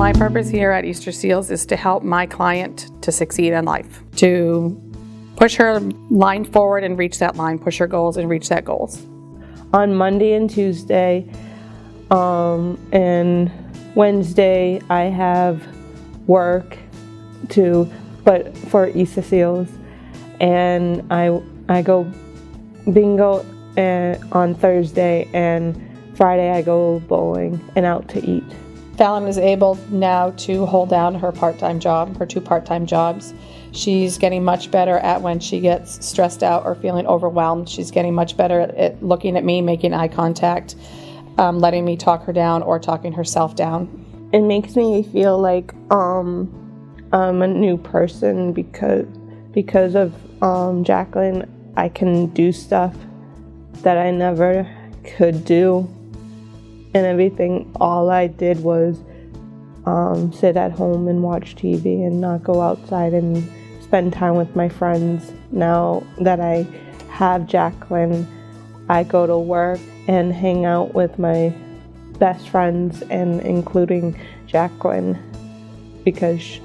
My purpose here at Easterseals is to help my client to succeed in life, to push her line forward and reach that line, push her goals and reach that goals. On Monday and Tuesday and Wednesday I have work but for Easterseals, and I go bingo on Thursday, and Friday I go bowling and out to eat. Fallon is able now to hold down her part-time job, her 2 part-time jobs. She's getting much better at when she gets stressed out or feeling overwhelmed. She's getting much better at looking at me, making eye contact, letting me talk her down or talking herself down. It makes me feel like I'm a new person because of Jaquelyn. I can do stuff that I never could do, and everything. All I did was sit at home and watch TV and not go outside and spend time with my friends. Now that I have Jaquelyn, I go to work and hang out with my best friends, and including Jaquelyn, because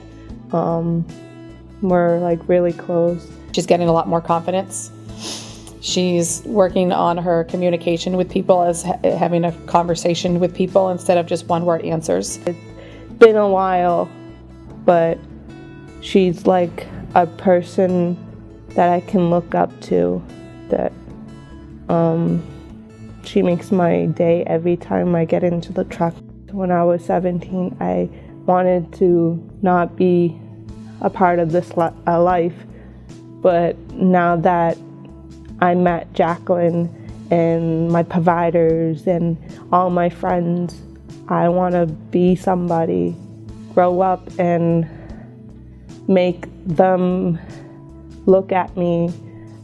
we're like really close. She's getting a lot more confidence. She's working on her communication with people, as having a conversation with people instead of just one-word answers. It's been a while, but she's like a person that I can look up to, that she makes my day every time I get into the truck. When I was 17, I wanted to not be a part of this life, but now that I met Jaquelyn and my providers and all my friends, I want to be somebody, grow up and make them look at me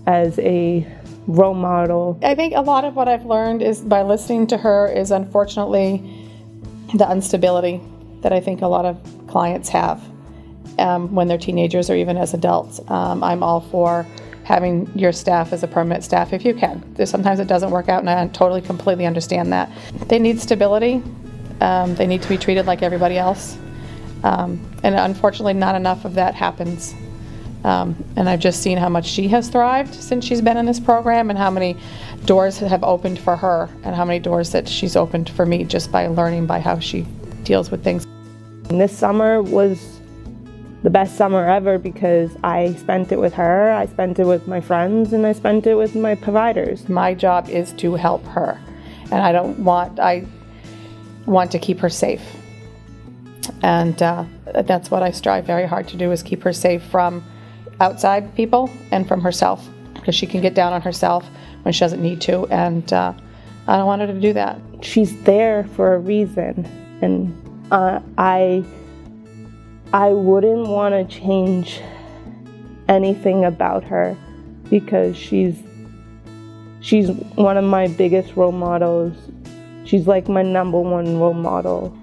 as a role model. I think a lot of what I've learned is by listening to her is unfortunately the instability that I think a lot of clients have when they're teenagers or even as adults. I'm all for having your staff as a permanent staff if you can. Sometimes it doesn't work out, and I totally, completely understand that. They need stability. They need to be treated like everybody else. And unfortunately, not enough of that happens. And I've just seen how much she has thrived since she's been in this program, and how many doors have opened for her, and how many doors that she's opened for me just by learning by how she deals with things. And this summer was the best summer ever because I spent it with her, I spent it with my friends, and I spent it with my providers. My job is to help her, and I want to keep her safe. And that's what I strive very hard to do, is keep her safe from outside people and from herself, because she can get down on herself when she doesn't need to, and I don't want her to do that. She's there for a reason, and I wouldn't want to change anything about her, because she's one of my biggest role models. She's like my #1 role model.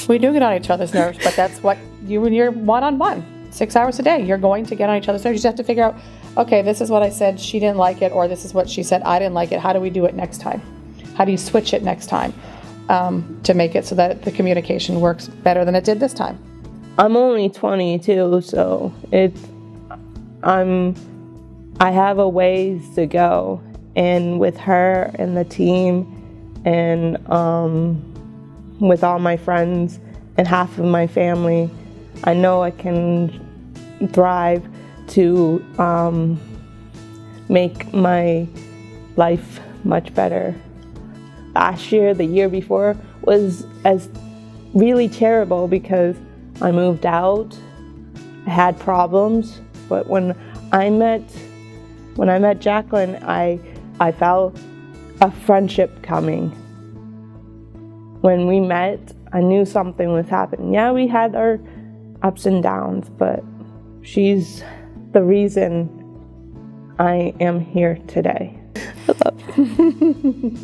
We do get on each other's nerves, but that's what when you're one-on-one, 6 hours a day, you're going to get on each other's nerves. You just have to figure out, okay, this is what I said, she didn't like it, or this is what she said, I didn't like it. How do we do it next time? How do you switch it next time to make it so that the communication works better than it did this time? I'm only 22, so I have a ways to go, and with her and the team, and with all my friends and half of my family, I know I can thrive to make my life much better. Last year, the year before, was really terrible because I moved out, I had problems, but when I met Jaquelyn, I felt a friendship coming. When we met, I knew something was happening. Yeah, we had our ups and downs, but she's the reason I am here today. I love you.